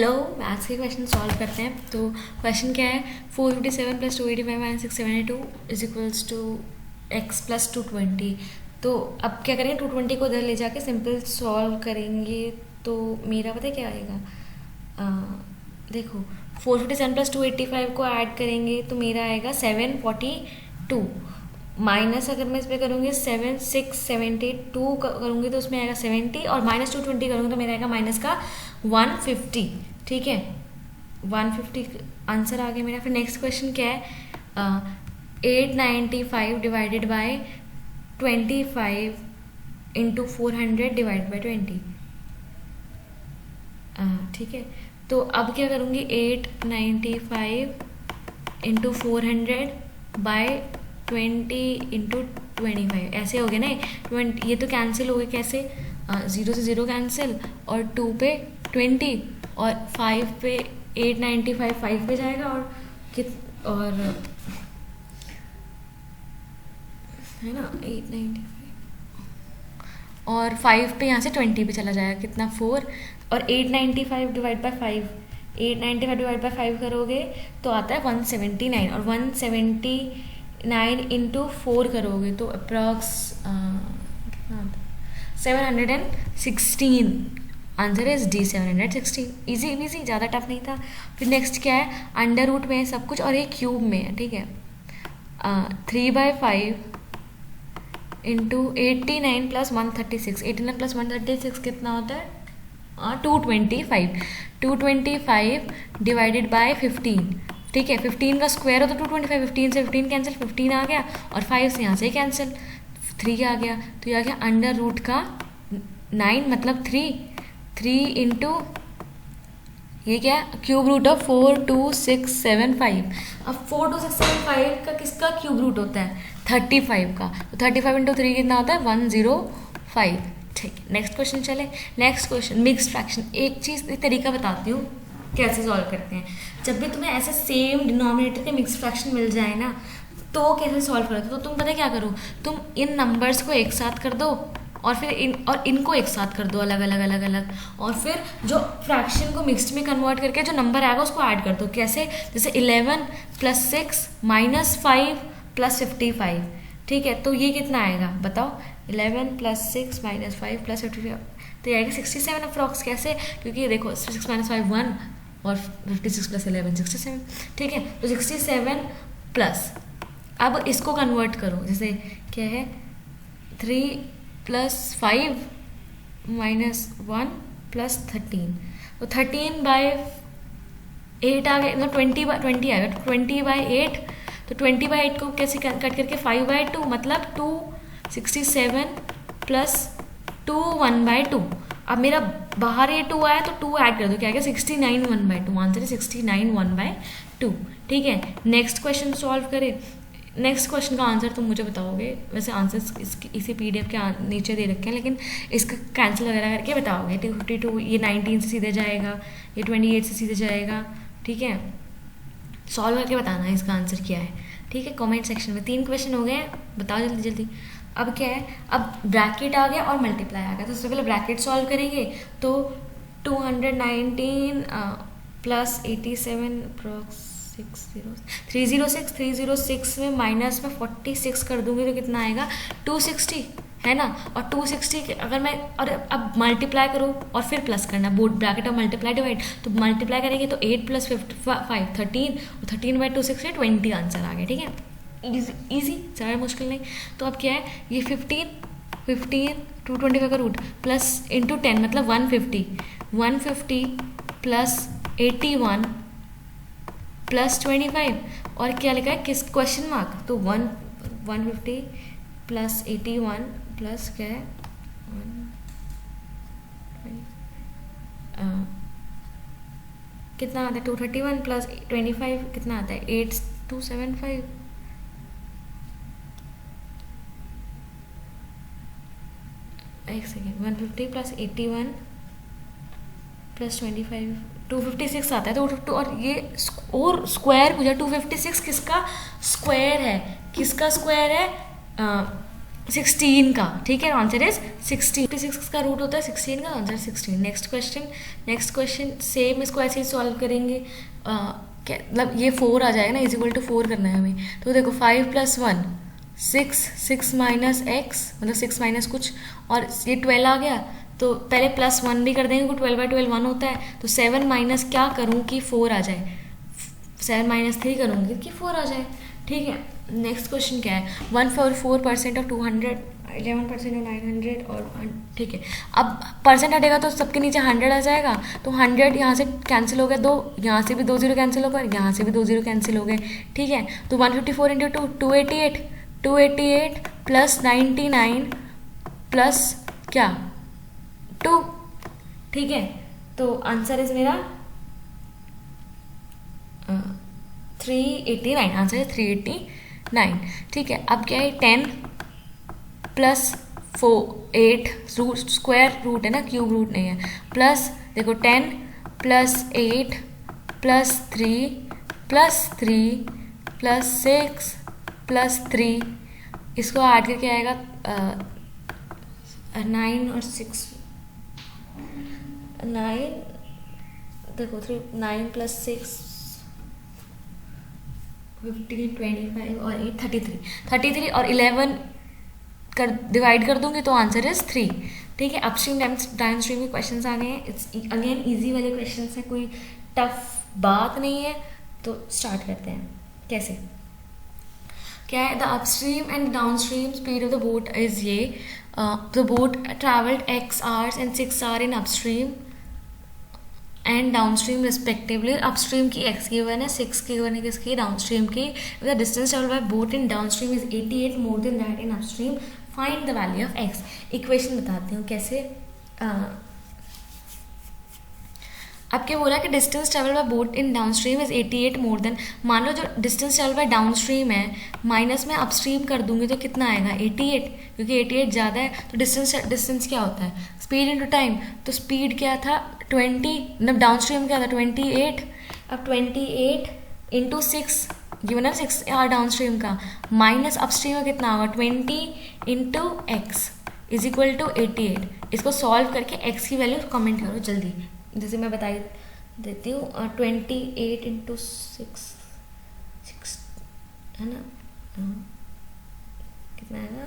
Hello, maths के question solve करते हैं। तो क्वेश्चन क्या है, 457 plus 285 minus 672 is equals to X plus 220। तो अब क्या करेंगे, 220 को उधर ले जाके सिंपल सॉल्व करेंगे। तो मेरा पता है क्या आएगा, देखो 457 प्लस 285 को ऐड करेंगे तो मेरा आएगा 742 माइनस अगर मैं इस पर करूँगी 7672 करूँगी तो उसमें आएगा 70 और माइनस 220 करूँगी तो मेरा आएगा माइनस का 150। ठीक है, 150 आंसर आ गया मेरा। फिर नेक्स्ट क्वेश्चन क्या है, 895 divided by 25 into 400 divide by 20। ठीक है, तो अब क्या करूँगी, 895 इंटू 400 बाय 20 इंटू 25 ऐसे हो गया ना। 20 ये तो कैंसिल हो गए, कैसे, 0 से 0 कैंसिल और 2 पे 20 और 5 पे 895 5 पे जाएगा और और है ना 895 और 5 पे यहाँ से 20 पे चला जाएगा, कितना 4 और 895 डिवाइड बाय 5, 895 डिवाइड बाय 5 करोगे तो आता है 179 और 179 इंटू 4 करोगे तो approx 716। Answer is D 716। Easy easy, ज़्यादा टफ नहीं था। फिर नेक्स्ट क्या है, अंडर रूट में है सब कुछ और एक क्यूब में है। ठीक है, 3/5 इंटू 89 प्लस 136, 89 प्लस 136 कितना होता है, 225। 225 डिवाइडेड बाय 15। ठीक है, 15 का स्क्वायर हो तो 225, 15 से 15 कैंसिल, 15 आ गया और 5 से यहाँ से कैंसिल, 3 आ गया। तो ये आ गया अंडर रूट का 9 मतलब 3 इंटू ये क्या है, क्यूब रूट ऑफ 42675। अब 42675 का किसका क्यूब रूट होता है, 35 का। तो 35 इंटू 3 कितना होता है, 105। ठीक है, नेक्स्ट क्वेश्चन चले। Next question mixed fraction. एक चीज़, एक तरीका बताती हूँ कैसे सॉल्व करते हैं। जब भी तुम्हें ऐसे सेम डिनोमिनेटर के मिक्स फ्रैक्शन मिल जाए ना तो कैसे सॉल्व करते हो, तो तुम पता क्या करो, तुम इन नंबर्स को एक साथ कर दो और फिर इनको एक साथ कर दो अलग अलग और फिर जो फ्रैक्शन को मिक्स्ड में कन्वर्ट करके जो नंबर आएगा उसको ऐड कर दो। कैसे, जैसे 11 प्लस 6 माइनस 5 प्लस 55। ठीक है, तो ये कितना आएगा बताओ, 11 प्लस 6 माइनस 5 प्लस 55 तो ये आएगा 67 अप्रॉक्स। कैसे, क्योंकि देखो 6 माइनस 5 1 और 56 प्लस 11 67। ठीक है, तो 67 प्लस, अब इसको कन्वर्ट करो, जैसे क्या है, 3 प्लस 5 माइनस 1 प्लस 13, तो 13/8 आ गया, मतलब 20 आएगा, 20/8। तो 20/8 को कैसे कट करके 5/2 मतलब 267 प्लस 2 1/2। अब मेरा बाहर ये 2 आया तो 2 ऐड कर दो, क्या आएगा 69 1/2। आंसर है 69 1/2। ठीक है, नेक्स्ट क्वेश्चन सॉल्व करें। नेक्स्ट क्वेश्चन का आंसर तुम मुझे बताओगे, वैसे आंसर्स इसी PDF के नीचे दे रखे हैं, लेकिन इसका कैंसिल वगैरह करके बताओगे। 252 ये 19 से सीधे जाएगा, ये 28 से सीधे जाएगा। ठीक है, सॉल्व करके बताना इसका आंसर क्या है। ठीक है, कमेंट सेक्शन में। 3 क्वेश्चन हो गए, बताओ जल्दी जल्दी। अब क्या है, अब ब्रैकेट आ गया और मल्टीप्लाई आ गया, तो सबसे पहले ब्रैकेट सॉल्व करेंगे। तो 219 प्लस 87 अप्रॉक्स 306 में माइनस में 46 कर दूंगी तो कितना आएगा, 260 है ना। और 260 अगर मैं, और अब मल्टीप्लाई करूँ और फिर प्लस करना, बोर्ड ब्रैकेट और मल्टीप्लाई डिवाइड, तो मल्टीप्लाई करेंगे तो 8 प्लस 5 13 और 13/260 20 आंसर आ गया। ठीक है, इजी, ज़्यादा मुश्किल नहीं। तो अब क्या है, ये 15 225 का रूट प्लस इंटू 10 मतलब 150 प्लस 81 प्लस 25 और क्या लिखा है, किस क्वेश्चन मार्क, तो 150 प्लस 81 प्लस क्या है, कितना आता है, 231 प्लस 25 कितना आता है, 8275। एक सेकेंड, 150 प्लस 81 प्लस 25 256 आता है। तो और ये और स्क्वायर पूछा, 256 किसका स्क्वायर है, किसका स्क्वायर है, 16 का, ठीक है, आंसर इज 16। 56 का रूट होता है 16 का, आंसर 16। नेक्स्ट क्वेश्चन सेम, इसको ऐसे ही सॉल्व करेंगे। क्या मतलब ये 4 आ जाएगा ना, इज इक्वल टू 4 करना है हमें। तो देखो 5 + 1 6, 6 माइनस एक्स मतलब 6 माइनस कुछ, और ये 12 आ गया। तो पहले +1 भी कर देंगे, को 12/12 1 होता है। तो 7 माइनस क्या करूँ कि 4 आ जाए, 7 माइनस 3 करूँगी कि 4 आ जाए, ठीक है। नेक्स्ट क्वेश्चन क्या है, 1/4% ऑफ 200, 11% ऑफ 900 और ठीक है। अब परसेंट हटेगा तो सबके नीचे 100 आ जाएगा, तो 100 यहाँ से कैंसिल हो गया, दो यहाँ से भी 2 0 कैंसिल हो गए, यहाँ से भी 2 0 कैंसिल हो गए, ठीक है। तो 154 × 2 288, 288 प्लस 99 प्लस क्या 2, ठीक है। तो आंसर इज मेरा 389, आंसर है 389, ठीक है। अब क्या है 10 + 4 8 रूट स्क्वायर रूट है ना, क्यूब रूट नहीं है, प्लस देखो 10 + 8 + 3 + 3 + 6 + 3, इसको ऐड करके आएगा 9 और 6 9, देखो 3 9 + 6 15 25 और 8 33 और 11 कर डिवाइड कर दूंगी तो आंसर इज 3, ठीक है। अपस्ट्रीम डाउनस्ट्रीम के क्वेश्चंस आ गए हैं, इट्स अगेन इजी वाले क्वेश्चंस हैं, कोई टफ बात नहीं है। तो स्टार्ट करते हैं। कैसे क्या है, the upstream and downstream speed of the boat is ये, the boat travelled x hours and 6 hours in upstream and downstream respectively. Upstream की x की गिवन है, 6 की गिवन है किसकी, डाउनस्ट्रीम की। The distance travelled by boat in downstream is 88 more than that in upstream, find the value of x। Equation बताती हूँ कैसे। अब क्या बोला कि distance travel bye boat in downstream is 88 more then, मान लो जो डिस्टेंस ट्रेवल बाय डाउनस्ट्रीम है माइनस में अपस्ट्रीम कर दूंगी तो कितना आएगा 88, क्योंकि 88 ज़्यादा है। तो डिस्टेंस क्या होता है, स्पीड इनटू टाइम। तो स्पीड क्या था 20, मतलब डाउनस्ट्रीम क्या था 28। अब 28 × 6 गिवन है 6 डाउनस्ट्रीम का, माइनस अपस्ट्रीम का कितना होगा 20 × x इज इक्वल टू 88। इसको सॉल्व करके x की वैल्यू कमेंट करो जल्दी, जैसे मैं बता देती हूँ। 28 × 6 है ना, कितना आएगा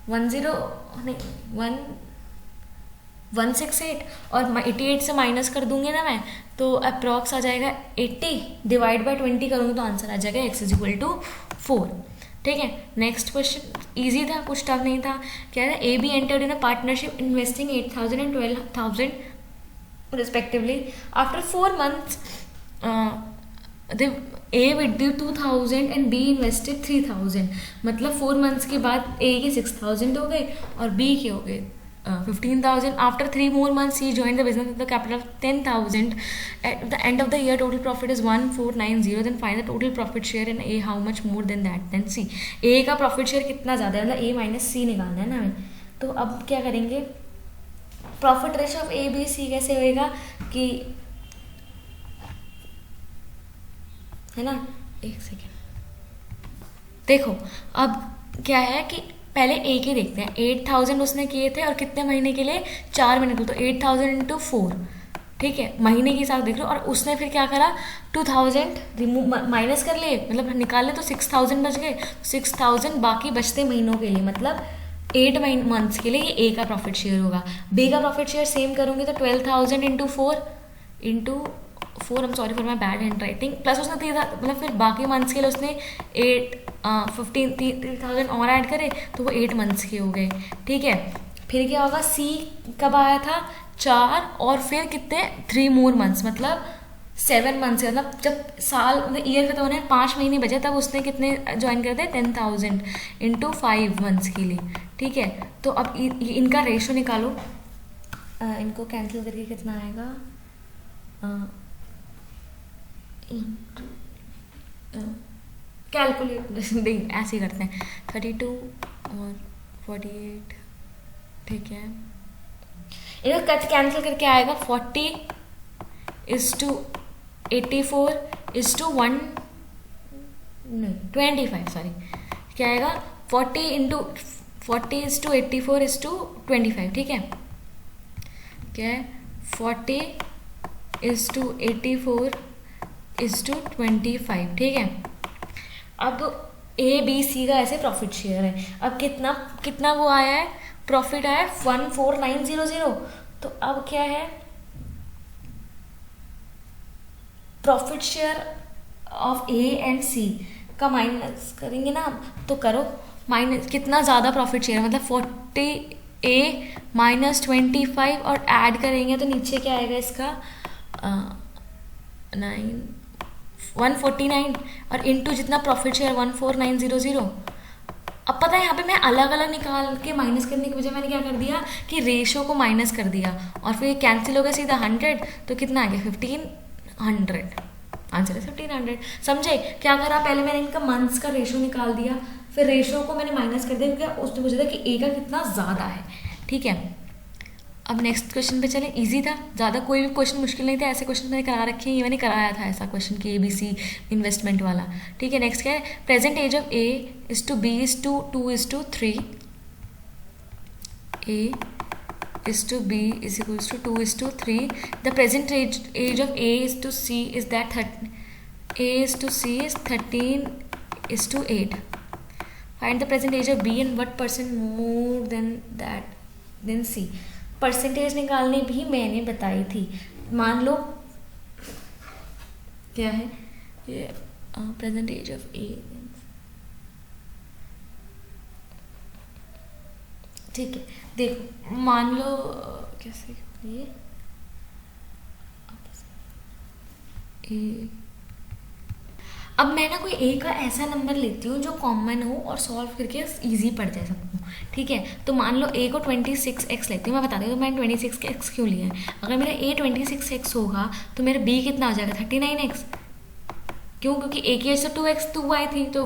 168, और 88 से माइनस कर दूंगी ना मैं तो अप्रॉक्स आ जाएगा 80, डिवाइड बाय 20 करूँगी तो आंसर आ जाएगा x इज इक्वल टू 4, ठीक है। नेक्स्ट क्वेश्चन इजी था, कुछ टफ नहीं था। क्या है, A be entered in a partnership investing 8,000 and 12,000 respectively. After 4 months, A withdrew 2,000 and B invested 3,000. मतलब 4 months के बाद A के 6,000 हो गए और B के हो गए 15,000. After 3 more months, he joined the business with the capital of 10,000. At the end of the year, total profit is 1,490. Then find the total profit share in A. How much more than that? Then C. A का profit share कितना ज़्यादा है, मतलब A minus C निकालना है ना हमें। तो अब क्या करेंगे, profit ratio of A B C कैसे होएगा कि, है ना, एक सेकेंड देखो। अब क्या है कि पहले ए के देखते हैं, 8,000 उसने किए थे और कितने महीने के लिए 4 महीने के लिए, तो 8,000 × 4, ठीक है, महीने के हिसाब देख लो। और उसने फिर क्या करा 2,000 रिमूव माइनस कर लिए, मतलब निकाले तो 6,000 बच गए, 6,000 बाकी बचते महीनों के लिए, मतलब 8 मंथ्स के लिए ये ए का प्रॉफिट शेयर होगा। बी का प्रॉफिट शेयर सेम करूँगी तो 12,000 × 4 आई am sorry for my bad hand writing, plus उसने 3, मतलब फिर बाकी मंथ्स के लिए उसने 3,000 और ऐड करे तो वो 8 मंथ्स के हो गए, ठीक है। फिर क्या होगा, सी कब आया था 4, और फिर कितने 3 मोर मंथ्स, मतलब 7 मंथ्स, मतलब जब साल मतलब ईयर खत्म होने 5 महीने बचे तब उसने कितने ज्वाइन कर दिए 10,000 × 5 मंथ्स के लिए, ठीक है। तो अब इनका रेशो निकालो, इनको कैंसिल करके कितना आएगा, कैलकुलेट ऐसे ही करते हैं 32 और 48, ठीक है। इनको कट कैंसिल करके आएगा 40:84:1 25, सॉरी क्या आएगा 40 × 40:84:25, ठीक है, क्या है 40:84:25, ठीक है। अब ए बी सी का ऐसे प्रॉफिट शेयर है। अब कितना कितना वो आया है, प्रॉफिट आया 14900। तो अब क्या है, profit share of A and C का माइनस करेंगे ना, तो करो माइनस, कितना ज़्यादा प्रॉफिट शेयर मतलब 40A - 25 और ऐड करेंगे तो नीचे क्या आएगा इसका 149 और इनटू जितना प्रॉफिट शेयर 14900। अब पता है यहाँ पे मैं अलग अलग निकाल के माइनस करने की बजाय मैंने क्या कर दिया कि रेशो को माइनस कर दिया और फिर कैंसिल हो गया सीधा 100, तो कितना आ गया 1500, आंसर है 1500। समझे क्या करा, पहले मैंने इनका मंथ्स का रेशो निकाल दिया, फिर रेशो को मैंने माइनस कर दिया क्योंकि उसने पूछा था कि ए का कितना ज़्यादा है, ठीक है। अब नेक्स्ट क्वेश्चन पे चले, इजी था, ज़्यादा कोई भी क्वेश्चन मुश्किल नहीं था, ऐसे क्वेश्चन मैंने करा रखे हैं, ये मैंने कराया था ऐसा क्वेश्चन कि ABC इन्वेस्टमेंट वाला, ठीक है। नेक्स्ट क्या है, present age of A is to B is to 2:3, A is to B is equals to 2:3, the present age of A is to C is that A is to C is 13:8, find the present age of B and what percent more than that than C। Percentage निकालनी भी मैंने बताई थी। मान लो क्या है ये present age of ए, ठीक है। देखो मान लो कैसे ये अब मैं ना कोई ए का ऐसा नंबर लेती हूँ जो कॉमन हो और सॉल्व करके इजी पड़ जाए सबको, ठीक है। तो मान लो ए को 26x लेती हूँ, मैं बताती हूँ तो मैंने 26x क्यों लिया है। अगर मेरा ए 26x होगा तो मेरा बी कितना हो जाएगा 39x, क्यों, क्योंकि ए की वजह से 2x 2y थी तो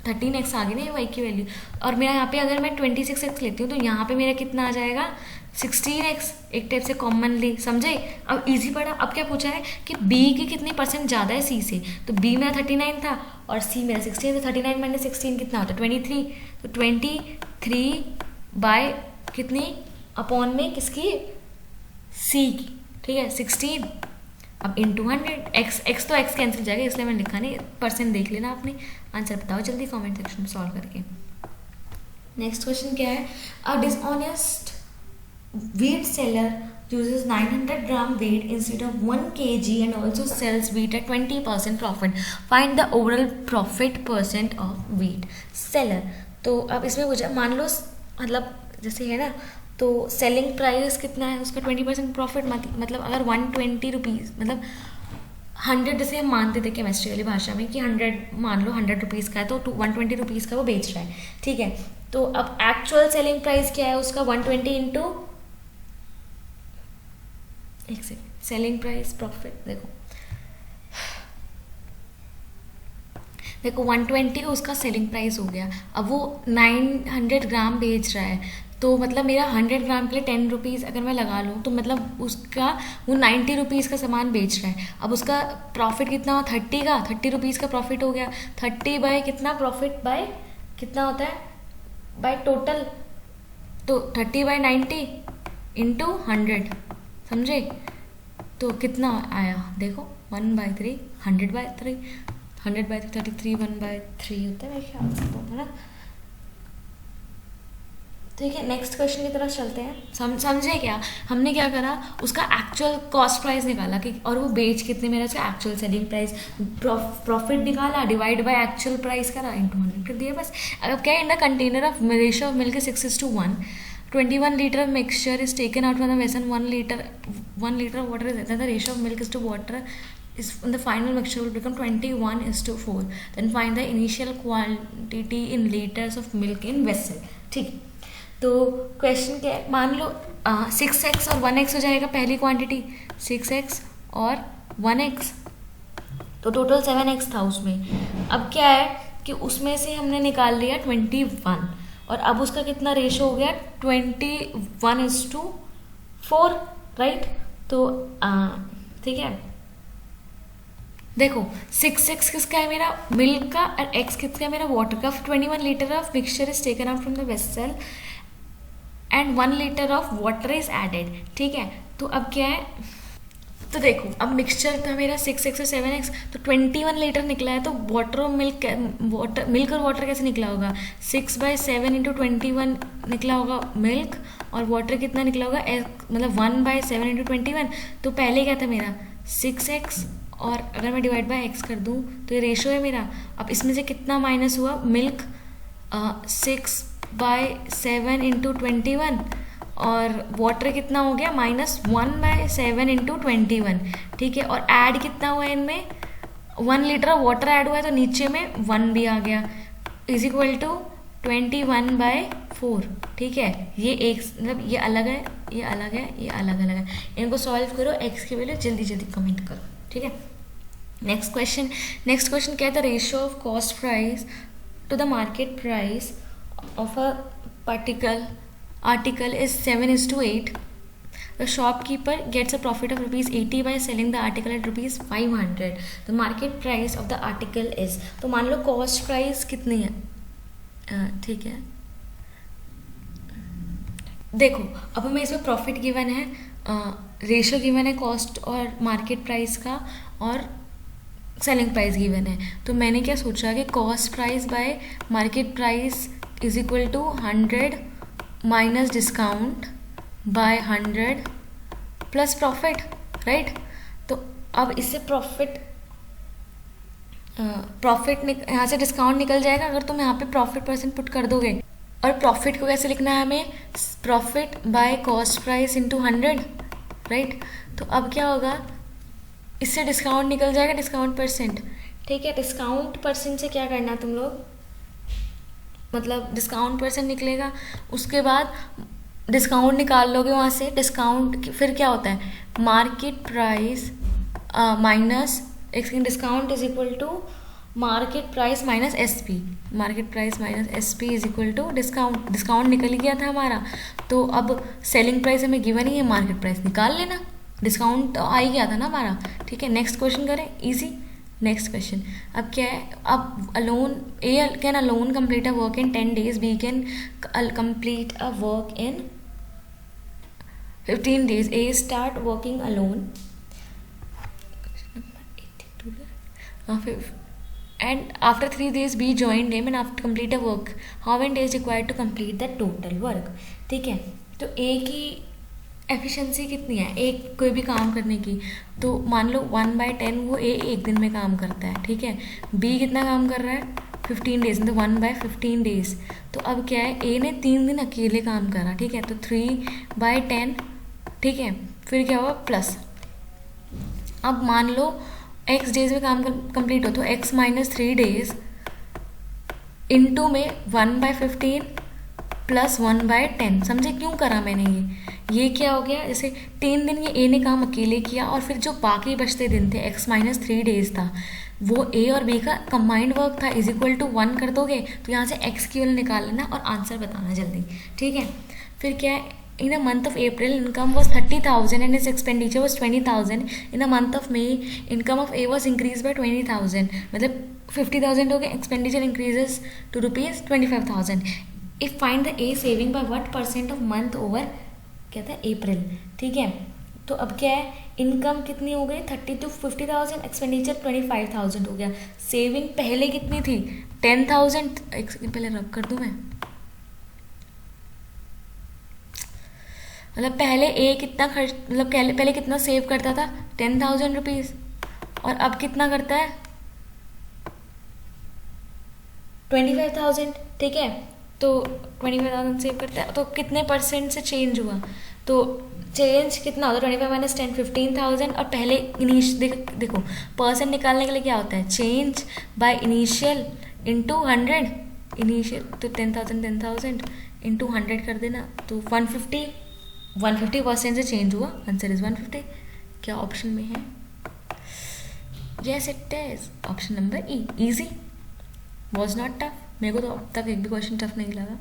13x आ गई ना y की वैल्यू। और मेरा यहाँ पे अगर मैं 26x लेती हूँ तो यहाँ पे मेरा कितना आ जाएगा 16x, एक टाइप से कॉमनली, समझे। अब इजी पड़ा। अब क्या पूछा है कि b की कितनी परसेंट ज़्यादा है c से, तो b मेरा 39 था और c मेरा 16, तो 39 - 16 कितना होता है 23, तो 23 बाय कितनी अपॉन में किसकी c की, ठीक है 16। अब इंटू 100, x तो x कैंसिल जाएगा इसलिए मैंने लिखा नहीं, परसेंट देख लेना आपने। आंसर बताओ जल्दी कमेंट सेक्शन में सॉल्व करके। नेक्स्ट क्वेश्चन क्या है, अ dishonest wheat seller uses 900 gram weight instead of 1 kg and also sells wheat at 20% profit. Find the overall profit percent of wheat seller। तो अब इसमें मुझे मान लो मतलब जैसे है ना, तो सेलिंग प्राइस कितना है उसका 20% प्रॉफिट, मतलब अगर 120 रुपीज़ मतलब 100 जैसे हम मानते थे केमिस्ट्री वाली भाषा में कि 100 मान लो 100 रुपीज़ का है तो 120 रुपीज़ का वो बेच रहा है, ठीक है। तो अब एक्चुअल सेलिंग प्राइस क्या है उसका 120 इंटू, एक सेकेंड, सेलिंग प्राइस प्रॉफिट देखो 120 उसका सेलिंग प्राइस हो गया। अब वो 900 ग्राम बेच रहा है तो मतलब मेरा 100 ग्राम के लिए 10 रुपीज़ अगर मैं लगा लूँ तो मतलब उसका वो 90 रुपीज़ का सामान बेच रहा है। अब उसका प्रॉफिट कितना हुआ 30 रुपीज़ का प्रॉफिट हो गया। 30 बाय कितना प्रॉफिट बाय कितना होता है बाय टोटल, तो 30 बाय 90 इंटू 100, समझे। तो कितना आया देखो 1/3, 100/3, 100/33, 1/3 होता है मेरे ख्याल से, है ना। ठीक है, नेक्स्ट क्वेश्चन की तरफ चलते हैं। समझे क्या हमने क्या करा, उसका एक्चुअल कॉस्ट प्राइस निकाला कि और वो बेच कितने मेरा उसका एक्चुअल सेलिंग प्राइस, प्रॉफिट निकाला डिवाइड बाय एक्चुअल प्राइस करा इंटू 100 कर दिया बस। अब क्या है, in the container of ratio of milk 6:1, 21 liter of mixture is taken out from the vessel, 1 liter of water is then the ratio of milk is to water is in the final mixture will become 21:4। then find the initial quantity in liters of milk in vessel। ठीक, तो question क्या है, मान लो 6x और 1x हो जाएगा पहली quantity, 6x और 1x, तो टोटल 7x था उसमें। अब क्या है कि उसमें से हमने निकाल लिया 21 और अब उसका कितना रेशो हो गया 21:4, राइट। तो ठीक है, देखो 6x किसका है मेरा, मिल्क का, और x किसका है मेरा, वाटर का. 21 litre of mixture is taken out from the vessel and 1 litre of water is added. ठीक है, तो अब क्या है, तो देखो अब मिक्सचर था मेरा 6x और 7x, तो 21 लीटर निकला है, तो वाटर और मिल्क, मिल्क और वाटर कैसे निकला होगा, 6/7 इंटू 21 निकला होगा मिल्क, और वाटर कितना निकला होगा, मतलब 1/7 इंटू 21. तो पहले क्या था मेरा 6x, और अगर मैं डिवाइड बाय x कर दूँ तो ये रेशो है मेरा. अब इसमें से कितना माइनस हुआ, मिल्क 6/7 इंटू 21, और वाटर कितना हो गया, -1/7 इंटू 21. ठीक है, और ऐड कितना हुआ है इनमें, 1 लीटर ऑफ वाटर ऐड हुआ है, तो नीचे में 1 भी आ गया, इज इक्वल टू 21/4. ठीक है, ये एक मतलब ये अलग है, ये अलग है, ये अलग अलग है. इनको सॉल्व करो, x की वैल्यू जल्दी जल्दी कमेंट करो. ठीक है, नेक्स्ट क्वेश्चन क्या है, the ratio of cost price to the market price of a particular article is 7:8. The shopkeeper gets a profit of ₹80 by selling the article at ₹500. The market price of the article is, तो मान low cost price कितनी है. ठीक है, देखो अब हमें इसमें प्रॉफिट गिवन है, रेशियो गिवन है कॉस्ट और मार्केट प्राइस का, और सेलिंग प्राइस गिवन है. तो मैंने क्या सोचा कि cost price by market price is equal to 100 minus discount by 100 plus profit, right. तो अब इससे प्रॉफिट यहाँ से डिस्काउंट निकल जाएगा अगर तुम यहाँ पे प्रॉफिट % पुट कर दोगे. और प्रॉफिट को कैसे लिखना है हमें, profit by cost price into 100, right. तो अब क्या होगा, इससे डिस्काउंट निकल जाएगा, डिस्काउंट %. ठीक है, डिस्काउंट % से क्या करना है तुम लोग, मतलब डिस्काउंट % निकलेगा, उसके बाद डिस्काउंट निकाल लोगे वहाँ से. डिस्काउंट फिर क्या होता है, मार्केट प्राइस माइनस एक second, discount is equal to market price minus SP. Market price minus SP is equal to discount. Discount निकल ही गया था हमारा, तो अब सेलिंग प्राइस हमें गिवन ही है, मार्केट प्राइस निकाल लेना, डिस्काउंट आ ही गया था ना हमारा. ठीक है, नेक्स्ट क्वेश्चन करें, इजी. नेक्स्ट क्वेश्चन अब क्या है, अब alone A can alone complete a work in 10 days, B can complete a work in 15 days. A start working alone and after 3 days B joined him and after complete a work, how many days required to complete the total work. ठीक है, तो A की efficiency कितनी है, एक कोई भी काम करने की, तो मान लो 1/10 वो A एक दिन में काम करता है. ठीक है, B कितना काम कर रहा है 15 डेज, मतलब 1/15 डेज. तो अब क्या है, A ने 3 दिन अकेले काम करा. ठीक है, तो 3/10. ठीक है, फिर क्या हुआ प्लस, अब मान लो x डेज में काम कंप्लीट हो, तो x - 3 डेज इंटू में 1/15 प्लस 1/10. समझे क्यों करा मैंने ये क्या हो गया, जैसे 3 दिन ये A ने काम अकेले किया, और फिर जो बाकी बचते दिन थे x - 3 डेज था, वो A और B का कंबाइंड वर्क था, इज इक्वल टू 1 कर दोगे, तो यहाँ से x की वैल्यू निकाल लेना और आंसर बताना जल्दी. ठीक है, फिर क्या है, in a month of April income was 30,000 and his expenditure was 20,000. in a month of May income of A was increased by 20,000, मतलब 50,000 हो गए, expenditure increases to ₹25,000. if find the A saving by what % of month over क्या था April. ठीक है, तो अब क्या है, इनकम कितनी हो गई 30 to 50,000, एक्सपेंडिचर 25,000 हो गया. सेविंग पहले कितनी थी 10,000, एक सेकेंड पहले रब कर दूँ मैं, मतलब पहले A कितना खर्च, मतलब पहले कितना सेव करता था 10,000 रुपीज़, और अब कितना करता है 25,000. ठीक है, तो 25,000 सेव करता है, तो कितने % से चेंज हुआ, तो चेंज कितना होता है 25 - 10 15,000. और पहले देखो % निकालने के लिए क्या होता है, change by initial into 100. Initial तो 10,000 इंटू 100 कर देना, तो 150% से चेंज हुआ, आंसर इज 150. क्या ऑप्शन में है, yes it is option number E. Easy, was not tough. मेरे को तो अब तक एक भी क्वेश्चन टफ नहीं लगा.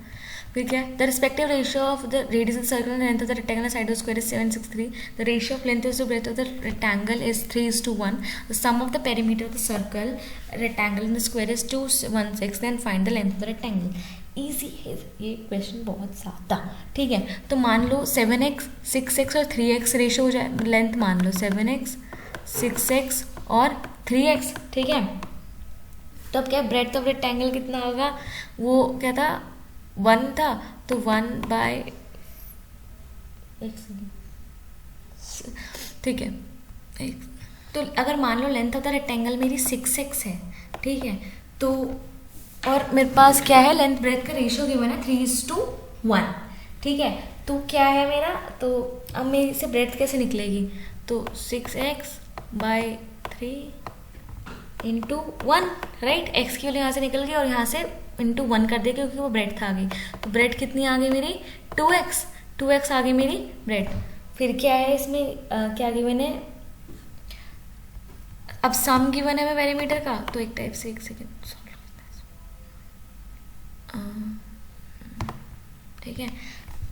फिर क्या है, the respective ratio of the radius of circle and length of the rectangle side of square is 763. The ratio of length to breadth of the rectangle is 3:1. The sum of the perimeter of the circle rectangle in the square is 216. Then find the length of the rectangle. Easy है ये question, बहुत ज़्यादा. ठीक है, तो मान लो 7x 6x और 3x ratio हो जाए. लेंथ मान लो 7x 6x और 3x. ठीक है, तो अब क्या ब्रेड्थ ऑफ रेक्टेंगल कितना होगा, वो क्या था 1 था, तो 1 बाय, एक सेकेंड, ठीक है, तो अगर मान लो लेंथ ऑफ द रेक्टेंगल मेरी 6x है. ठीक है, तो और मेरे पास क्या है, लेंथ ब्रेथ का रेशियो गिवन है 3:1. ठीक है, तो क्या है मेरा, तो अब मेरी से ब्रेथ कैसे निकलेगी, तो 6x by 3 into 1. Right, x की वैल्यू यहाँ से निकल गई और यहाँ से इंटू 1 कर दिया क्योंकि वो ब्रेथ आ गई. तो ब्रेथ कितनी आ गई मेरी 2x आ गई मेरी ब्रेथ. फिर क्या है इसमें क्या गिवन है, अब सम गिवन है मैं पेरीमीटर का, तो एक टाइप से, एक सेकेंड, ठीक है,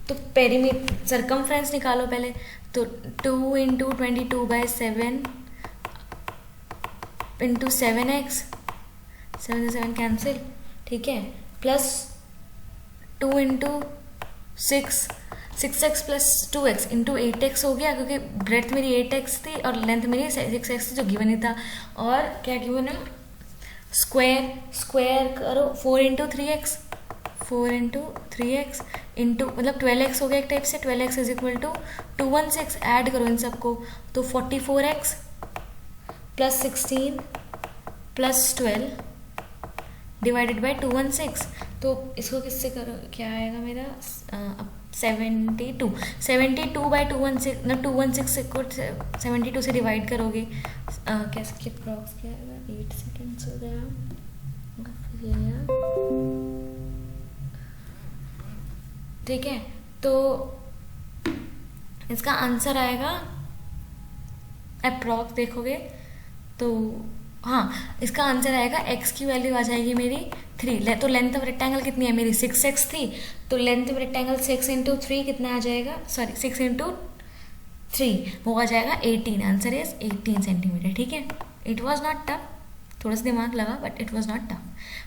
तो पेरीमीटर सरकमफ्रेंस निकालो पहले. तो 2 इंटू 22/7 इंटू 7x, 7 से 7 कैंसिल. ठीक है, plus 2 into 6x plus 2x into 8x हो गया, क्योंकि ब्रेथ मेरी 8x थी और लेंथ मेरी 6x थी जो गिवन ही था. और क्या गिवन है, स्क्वायर करो 4 इंटू 3x इंटू मतलब 12x हो गया एक टाइप से. 12x is equal to 216. Add करो इन सबको, तो 44x plus 16 plus 12 divided by 216. तो इसको किससे करो, क्या आएगा मेरा 72 बाई 216, ना 216 को 72 से डिवाइड करोगे, कैसे अप्रॉक्स क्या आएगा, 8 सेकेंड्स हो गया. ठीक है, तो इसका आंसर आएगा अप्रॉक्स, देखोगे तो हाँ, इसका आंसर आएगा x की वैल्यू आ जाएगी मेरी 3. तो लेंथ ऑफ रेक्टेंगल कितनी है मेरी 6x थी, तो लेंथ ऑफ रेक्टेंगल 6 इंटू 3 कितना आ जाएगा, सॉरी 6 इंटू 3 वो आ जाएगा 18. Answer is 18 centimetre. ठीक है, इट वॉज नॉट टफ, थोड़ा सा दिमाग लगा but it was not tough.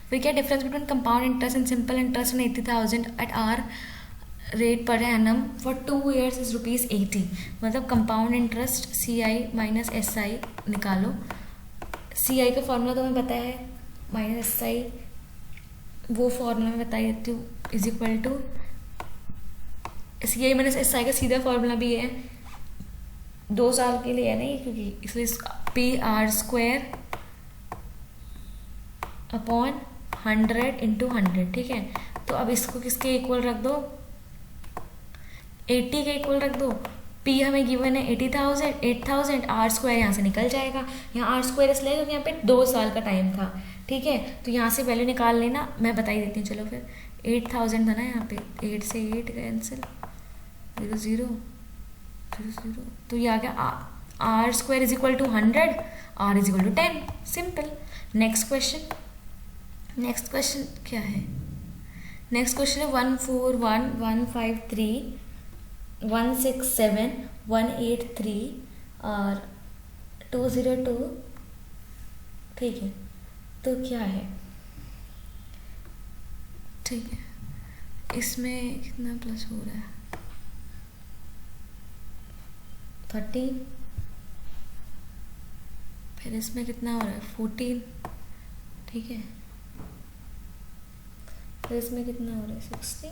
फिर क्या difference between compound interest and simple interest and 80,000 at R rate per annum for 2 years is ₹80. मतलब compound interest CI minus SI निकालो. CI का formula तो हमें पता है, माइनस SI वो फॉर्मूला मैं बता देती हूँ, is equal to CI minus SI का सीधा फॉर्मूला भी है, 2 साल के लिए है नहीं, क्योंकि इसलिए PR² अपॉन 100 इंटू 100. ठीक है, तो अब इसको किसके इक्वल रख दो, 80 के इक्वल रख दो. P हमें गिवन है 8,000, R² यहाँ से निकल जाएगा. यहाँ R² इसलिए क्योंकि यहाँ पे 2 साल का टाइम था. ठीक है, तो यहाँ से वैल्यू निकाल लेना, मैं बता ही देती हूँ. चलो फिर 8,000 था ना यहाँ पे, 8 से 8 कैंसिल, 0 0 0 0, तो ये आ गया R² is equal to 100, R is equal to 10. Simple. Next question क्या है, नेक्स्ट क्वेश्चन है 141 153 167 183 और 202. ठीक है, तो क्या है, ठीक है, इसमें कितना प्लस हो रहा है 13, फिर इसमें कितना हो रहा है 14. ठीक है, फिर इसमें कितना हो रहा है 16,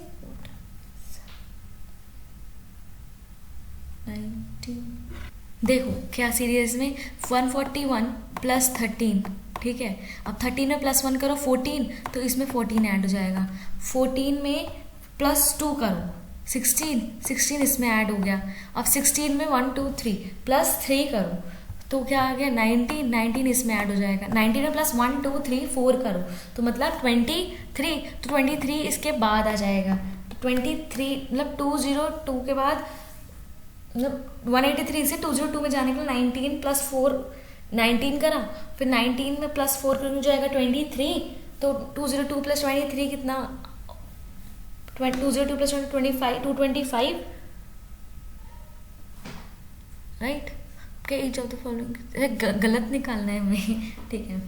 19. देखो क्या सीरीज में 141 प्लस 13. ठीक है, अब 13 में प्लस 1 करो 14, तो इसमें 14 ऐड हो जाएगा. 14 में प्लस 2 करो 16 इसमें ऐड हो गया. अब 16 में 1 2 3 प्लस 3 करो, तो क्या आ गया 19 इसमें ऐड हो जाएगा. 19 में प्लस 1 2 3 4 करो, तो मतलब 23. तो 23 इसके बाद आ जाएगा. तो 23 मतलब 202 के बाद, मतलब 183 से 202 में जाने के लिए 19 प्लस 4 19 करा, फिर 19 में प्लस 4 करने जाएगा 23. तो 202 प्लस 23 कितना 202 plus 25 225 right. Okay, each of the following गलत निकालना है हमें, ठीक है।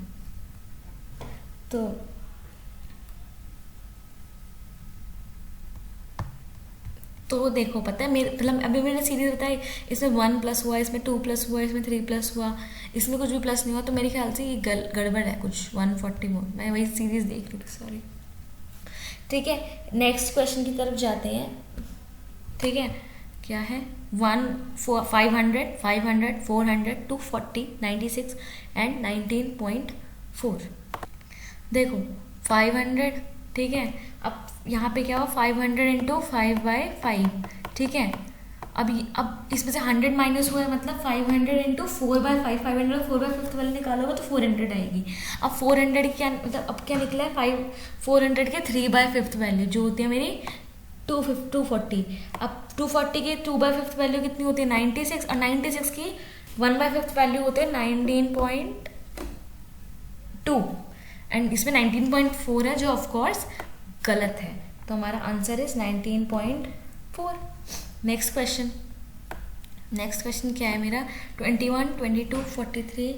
तो देखो पता है मेरे मतलब अभी मैंने सीरीज बताई, इसमें 1 प्लस हुआ, इसमें 2 प्लस हुआ, इसमें 3 प्लस हुआ, इसमें कुछ भी प्लस नहीं हुआ, तो मेरे ख्याल से ये गड़बड़ है कुछ 140 मोर। मैं वही सीरीज देख रही थी, सॉरी। ठीक है, नेक्स्ट क्वेश्चन की तरफ जाते हैं। ठीक है, क्या है 500 400 240 96 एंड 19.4। देखो 500, ठीक है, अब यहाँ पे क्या हुआ 500 इंटू 5/5, ठीक है। अब इसमें से 100 माइनस हुआ है, मतलब 500 इंटू 4/5, 500 4/5 वाले निकालोगे तो 400 आएगी। अब 400 क्या मतलब अब क्या निकला है 400 के 3/5 वैल्यू जो होती है मेरी 240। अब 240 की 2/5 वैल्यू कितनी होती है 96, और 96 की 1/5 वैल्यू होती है 19.2, एंड इसमें 19.4 है जो ऑफकोर्स गलत है, तो हमारा आंसर इज 19.4। नेक्स्ट क्वेश्चन क्या है मेरा 21 22 43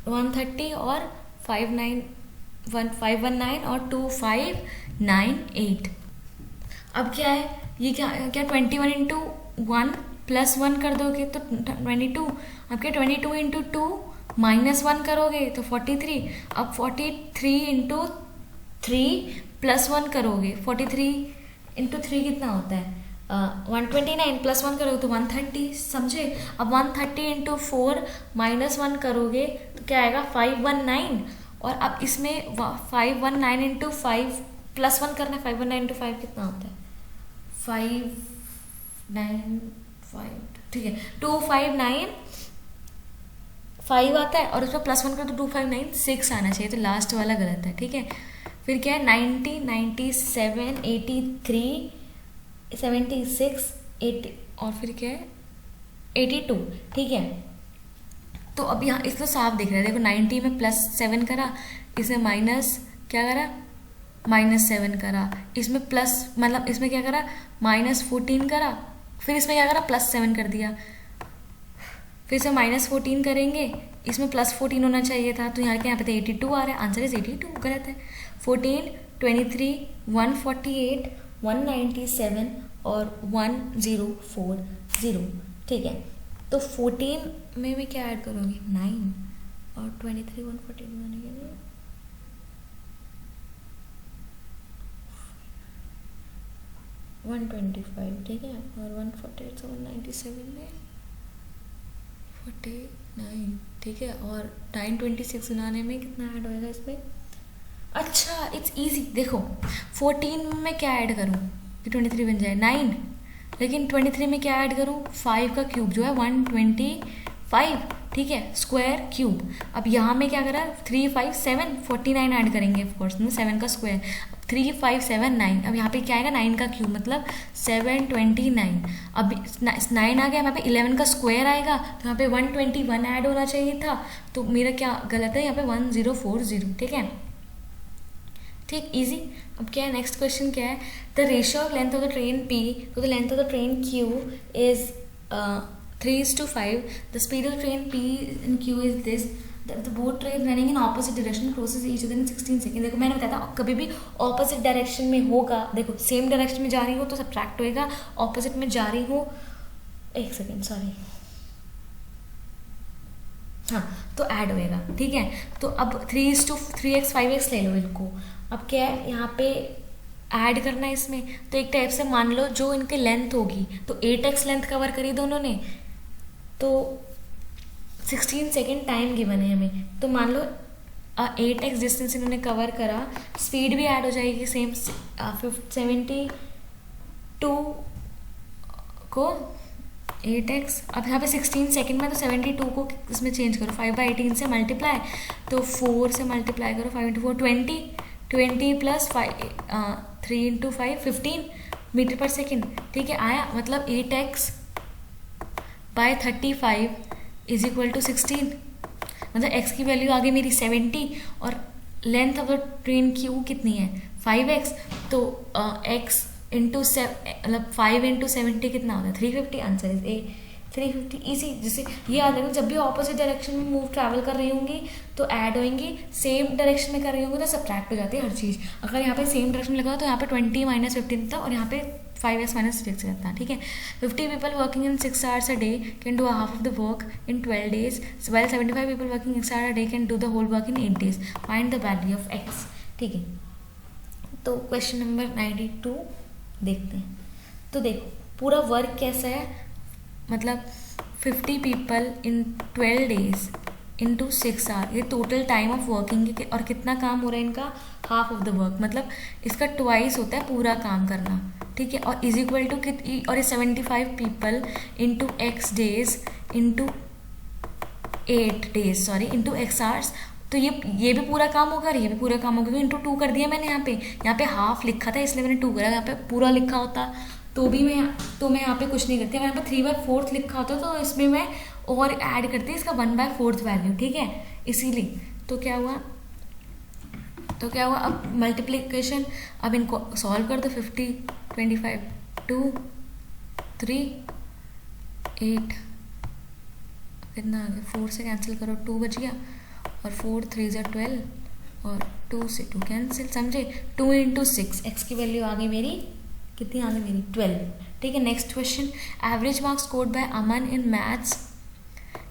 130 और 519 और 2598। अब क्या है ये क्या 21 इंटू 1 प्लस 1 कर दोगे तो 22। अब क्या 22 इंटू 2 माइनस 1 करोगे तो 43। अब 43 इंटू 3 प्लस 1 करोगे, 43 इंटू 3 कितना होता है 129, प्लस 1 करोगे तो 130, समझे। अब 130 इंटू 4 माइनस 1 करोगे तो क्या आएगा 519, और अब इसमें 519 इंटू 5 प्लस 1 करना है, 519 इंटू 5 कितना होता है 595, ठीक है 2595 आता है, और उसमें प्लस 1 करो तो 2596 आना चाहिए, तो लास्ट वाला गलत है, ठीक है। फिर क्या है 90 97 83 76 80 और फिर क्या है 82, ठीक है। तो अब यहाँ इसमें साफ दिख रहा है, देखो 90 में प्लस 7 करा, इसमें माइनस क्या करा -7 करा, इसमें प्लस मतलब इसमें क्या करा -14 करा, फिर इसमें क्या करा +7 कर दिया, फिर से -14 करेंगे, इसमें +14 होना चाहिए था, तो यहाँ पे तो 82 आ रहा है, आंसर इज 82, गलत है। 14 23 148 197 और 1040, ठीक है। तो 14 में मैं क्या ऐड करूँगी 9 और 23 148 बनाने के लिए 125, ठीक है, और 148 से 197 में 49, ठीक है, और 926 बनाने में कितना ऐड होएगा इसमें। अच्छा इट्स इजी, देखो 14 में मैं क्या ऐड करूँ कि 23 बन जाए 9, लेकिन 23 में क्या ऐड करूँ 5 का क्यूब जो है 125, ठीक है, स्क्वायर क्यूब। अब यहाँ में क्या करा 3 5 7 49 ऐड करेंगे ऑफकोर्स, 7 का स्क्वायर 3 5 7 9। अब यहाँ पे क्या आएगा 9 का क्यूब मतलब 729। अब 9 आ गया, यहाँ पे 11 का स्क्वायर आएगा, तो यहाँ पे 121 ऐड होना चाहिए था, तो मेरा क्या गलत है यहाँ पे 1040, ठीक है, ठीक इजी। अब क्या है नेक्स्ट क्वेश्चन क्या है the ratio of length of the train P to the length of the train Q is 3:5, the speed of train P and Q is this, the both train running in opposite direction crosses each other in 16 seconds। देखो मैंने बताया था कभी भी opposite direction में होगा, देखो same direction में जा रही हो तो सब्ट्रैक्ट होएगा, ऑपोजिट में जा रही हो 1 सेकेंड सॉरी, हाँ तो ऐड होएगा, ठीक है। तो अब 3:3x 5x ले लो इनको। अब क्या है यहाँ पे ऐड करना है इसमें, तो एक टाइप से मान लो जो इनकी लेंथ होगी तो 8x लेंथ कवर करी दोनों ने, तो 16 सेकेंड टाइम गिवन है हमें, तो मान लो 8x डिस्टेंस इन्होंने कवर करा, स्पीड भी ऐड हो जाएगी सेम 72 को 8x। अब यहाँ पे 16 सेकेंड में तो 72 को इसमें चेंज करो 5/18 से मल्टीप्लाई, तो 4 से मल्टीप्लाई करो 5 × 4 20 प्लस 3 × 5 15 मीटर पर सेकेंड, ठीक है, आया मतलब 8x bye 35 is equal to 16, मतलब x की वैल्यू आ गई मेरी 70, और length of the train Q कितनी है 5x, तो x इंटू मतलब 5 इंटू 70 कितना होता है 350. Answer is a 350. इजी. जैसे ये याद रखना, जब भी ऑपोजिट डायरेक्शन में मूव ट्रैवल कर रही होंगी तो ऐड होंगी, सेम डायरेक्शन में कर रही होंगी तो सब्ट्रैक्ट हो जाती है हर चीज़. अगर यहाँ पे सेम डायरेक्शन में लगा तो यहाँ पे 20 माइनस 15 था और यहाँ पे 5x माइनस 6 रहता है. ठीक है. 50 people working in 6 hours a day can do half of the work in 12 days, while 75 people working 6 hours a day can do the whole work in 8 days. Find the value of x. ठीक है. तो question number 92 देखते हैं. तो देखो पूरा work कैसा है, मतलब 50 people in 12 days into 6 hours, ये टोटल टाइम ऑफ वर्किंग. और कितना काम हो रहा है इनका, हाफ ऑफ द वर्क, मतलब इसका ट्वाइस होता है पूरा काम करना. ठीक है. और इज इक्वल टू और ये 75 people into x days into 8 days sorry into x hours. तो ये भी पूरा काम होगा और ये भी पूरा काम होगा, क्योंकि इंटू 2 कर दिया मैंने. यहाँ पे हाफ लिखा था इसलिए मैंने 2 करा. यहाँ पे पूरा लिखा होता तो भी मैं यहाँ पे कुछ नहीं करती. यहाँ पे 3/4 लिखा होता तो इसमें मैं और ऐड करती इसका 1/4 वैल्यू. ठीक है. इसीलिए तो क्या हुआ अब मल्टीप्लिकेशन, अब इनको सॉल्व कर दो. 50 25 2 3 8 कितना आ गया, 4 से कैंसिल करो 2 बच गया और 4 3 12 और 2 से 2 कैंसिल. समझे. 2 इंटू 6 एक्स की वैल्यू आ गई मेरी, कितनी आ गई मेरी 12. ठीक है. Next question. Average marks scored by Aman in maths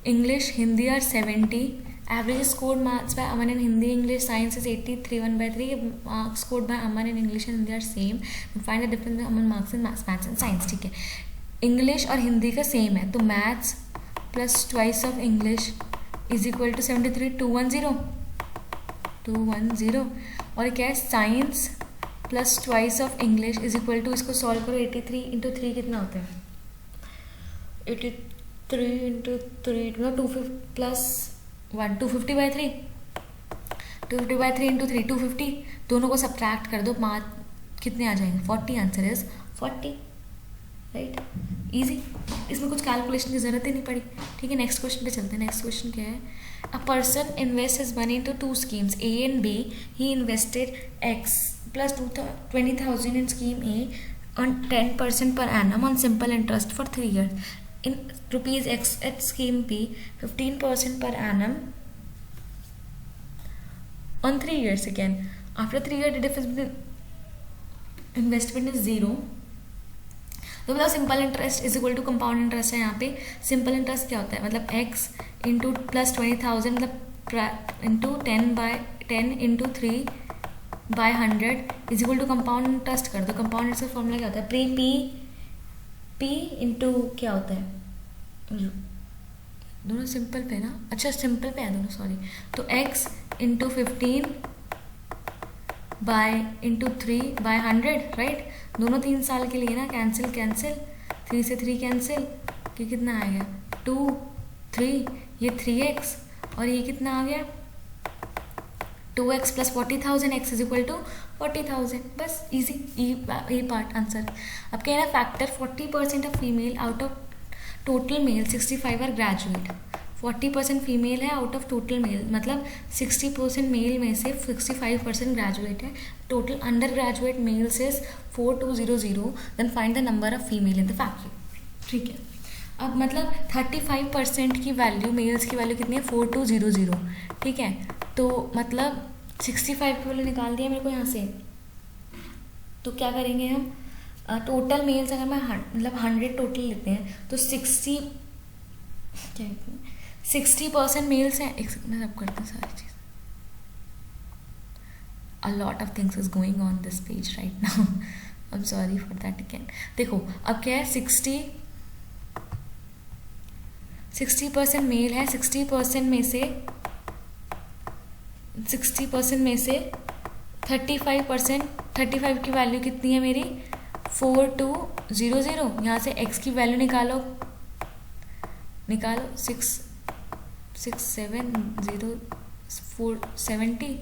English Hindi are 70. Average scored marks by Aman in Hindi, English, Science is 80, 3/3. Marks scored by Aman in English and Hindi are same. Find the difference in Aman marks in maths and science. ठीक है. English और हिंदी का same है तो maths plus twice of English is equal to 73. 210 और क्या है, science plus twice of English is equal to, इसको सॉल्व करो. 83 इंटू 3 कितना होता है, 83 इंटू 3 250 प्लस 1 250/3. 250/3 इंटू 3 250. दोनों को सब्ट्रैक्ट कर दो, कितने आ जाएंगे 40. Answer is 40. राइट. इजी. इसमें कुछ कैलकुलेशन की जरूरत ही नहीं पड़ी. ठीक है. नेक्स्ट क्वेश्चन पे चलते हैं. नेक्स्ट क्वेश्चन क्या है. A person invest his money into 2 schemes A and B. He invested X plus 20,000 in scheme A on 10% per annum on simple interest for 3 years. In rupees X at scheme B, 15% per annum on 3 years again. After 3 years, the difference between investment is 0. तो मतलब simple interest is equal to compound interest है. यहाँ पे simple interest क्या होता है, मतलब x into plus 20,000 मतलब into 10 into 3/100 is equal to compound interest कर दो. कंपाउंड इंटरेस्ट फॉर्मूला क्या होता है, पी इंटू क्या होता है, दोनों सिंपल पे ना, अच्छा सिंपल पे है दोनों सॉरी. तो x इंटू 15 इंटू 3/100 राइट. दोनों 3 साल के लिए ना. कैंसिल 3 से 3 कैंसिल, ये कितना आ गया 2 3, ये 3x और ये कितना आ गया 2x plus 40,000. x is equal to 40,000. बस इजी. ये पार्ट आंसर. अब क्या है ना, factor 40% of female out of total male 65 are graduate. 40% female है आउट ऑफ टोटल मेल, मतलब 60% मेल में से 65% ग्रेजुएट है. Total under graduate males is 4200. Then find the number of female in the factory. ठीक है. अब मतलब 35% की वैल्यू, मेल्स की वैल्यू कितनी है 4200. ठीक है. तो मतलब 65 की वैल्यू निकाल दिया मेरे को यहाँ से. तो क्या करेंगे हम, टोटल मेल्स अगर मैं मतलब 100 टोटल लेते हैं तो 60% मेल्स हैं. एक सेकंड सब करते हैं सारी चीज़. A lot of things is going on this page right now. I am sorry for that again. देखो अब क्या है, 60% मेल है. 60% में से 35% की वैल्यू कितनी है मेरी 4200. यहाँ से x की वैल्यू निकालो 670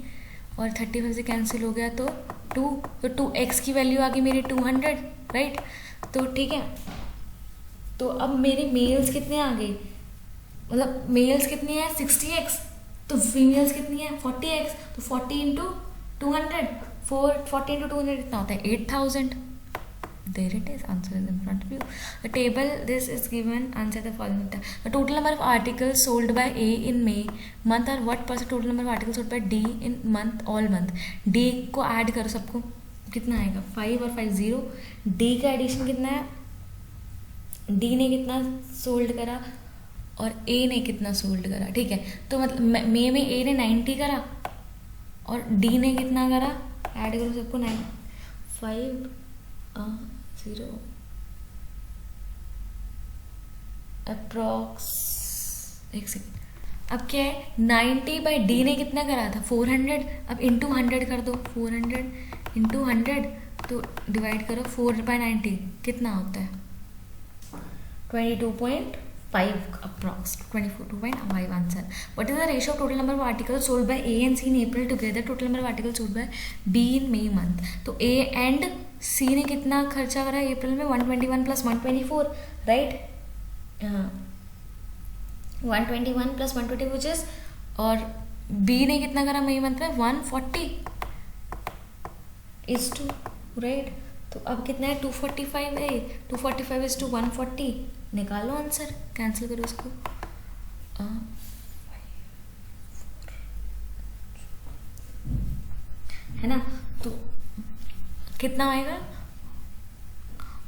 और 35 से कैंसिल हो गया तो 2. तो 2x की वैल्यू आ गई मेरी 200 राइट. तो ठीक है. तो अब मेरे मेल्स कितने आ गए, मतलब मेल्स कितनी है 60x, तो फीमेल्स कितनी है 40x. तो 40 इंटू 200 440 into 200 कितना होता है 8000. There it is, answer is in front of you. The table this is given, answer the following. The total number of articles sold by A in May month are what percent total number of articles sold by D in month all month. D को add करो सबको, कितना आएगा 5 और 5 0. D का addition कितना है, D ने कितना सोल्ड करा और A ने कितना सोल्ड करा. ठीक है, तो मतलब मई में A ने 90 करा और D ने कितना करा, ऐड करो सबको 9 5 0 अप्रॉक्स. एक सेकेंड, अब क्या है 90 बाई डी ने कितना करा था 400. अब इंटू 100 कर दो, 400 इंटू 100 तो डिवाइड करो 4 बाई 90 कितना होता है 22.5 approx 24.5 answer. What is the ratio of total number of articles sold by A and C in April together total number of articles sold by B in May month. तो A and सी ने कितना खर्चा करा अप्रैल में 121 plus 124 right. 121 plus 120 which is, और B ने कितना करा मई मंथ में 140 इज टू राइट. तो अब कितना है 245 है, 245 इज टू 140. निकालो आंसर, कैंसिल करो इसको. है ना, तो कितना आएगा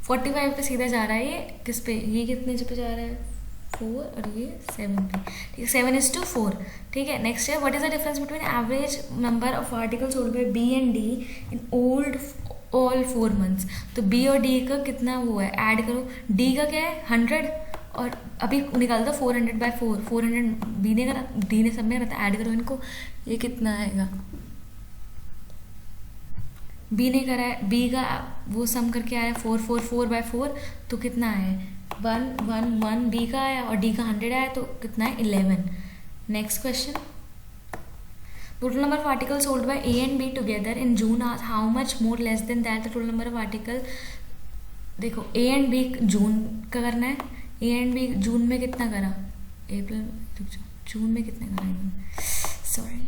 45 पे सीधा जा रहा है. ये किस पे, ये कितने पे जा रहा है 4 और ये 7 पे. ठीक है, 7:4. ठीक है, नेक्स्ट है what is the difference between average number of articles sold by B and D in old all 4 months. तो बी और डी का कितना वो है, ऐड करो. डी का क्या है 100 और अभी निकाल दो 400 बाय 4. 400 बी ने करा, डी ने सब में करा, ऐड करो इनको. ये कितना आएगा, बी ने करा है, बी का वो सम करके आया 444 बाय 4. तो कितना है 111 बी का आया और डी का 100 आया, तो कितना है 11. Next question, total number of articles sold by A and B together in June are how much more less than that the total number of articles. देखो A and B जून का करना है. A and B जून में कितना करा, अप्रैल जून में कितना करा, सॉरी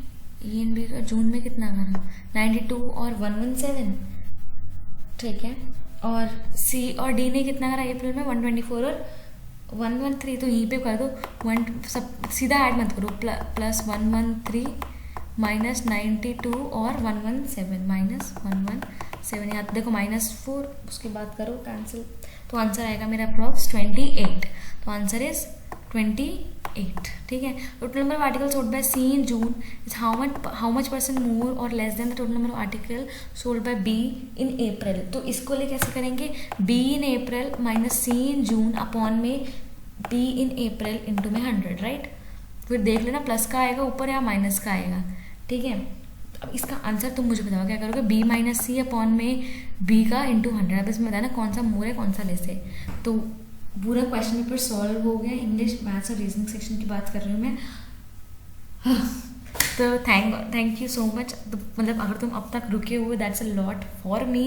A and B का जून में कितना करा 92 और 117. ठीक है, और C और D ने कितना करा अप्रैल में 124 और 113. तो यहीं पे कर दो 1 सब सीधा ऐड मत करो, प्लस 113 माइनस 92 और 117 माइनस 117. यहाँ देखो -4, उसके बाद करो कैंसिल. तो आंसर आएगा मेरा अप्रॉक्स 28. तो आंसर इज 28. ठीक है, total number of article sold by C in June is how much percent more और less than the total number of article sold by B in April. तो इसको ले कैसे करेंगे, B in April minus C in June upon में B in April into में 100 right. फिर देख लेना प्लस का आएगा ऊपर या माइनस का आएगा. ठीक है, अब इसका आंसर तुम मुझे बताओ क्या करोगे, बी माइनस सी अपॉन में बी का इंटू 100. अब इसमें बताना कौन सा मोर है कौन सा लेस है. तो पूरा क्वेश्चन पेपर सॉल्व हो गया. इंग्लिश मैथ्स और रीजनिंग सेक्शन की बात कर रही हूँ मैं. तो थैंक यू सो मच. मतलब अगर तुम अब तक रुके हुए that's a lot for me.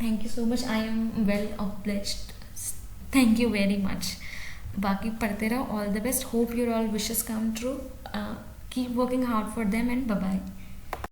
Thank you so much, I am well obliged. Thank you very much. बाकी पढ़ते रहो. All the best. Hope your all wishes come true. Keep working hard for them and bye bye.